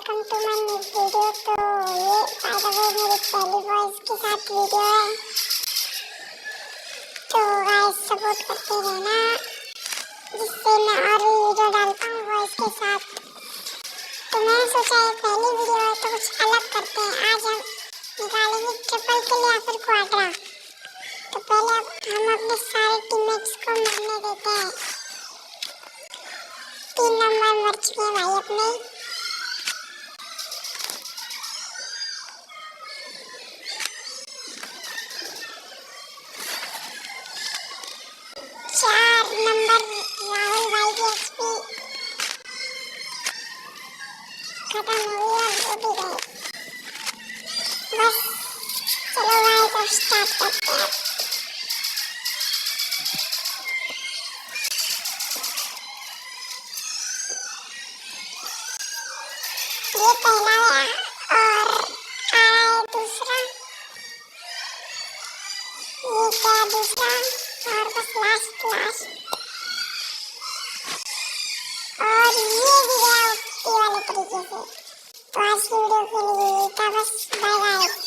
Welcome to my new video. तो ये by the way मेरी पहली वॉइस के साथ वीडियो है, तो गाइस सपोर्ट करते रहना जिससे मैं और भी वीडियो डालता हूँ वॉइस के साथ। तो मैंने सोचा ये पहली वीडियो है तो कुछ अलग करते हैं। आज हम निकालेंगे ट्रिपल किल या फिर क्वाड्रा। तो पहले अब हम अपने सारे टीममेट्स को मरने देते हैं। 3 नंबर मर चुके हैं भाई अपने। राहुल भाई की एचपी खत्म हो गई और वो भी गए। बस चलो भाई तो स्टार्ट करते हैं। ये पहला गया और आ रहा है दूसरा। ये क्या दूसरा और बस लास्ट और ये भी गया उसी वाले तरीके से। तो आज की वीडियो के लिए था बस। Bye bye.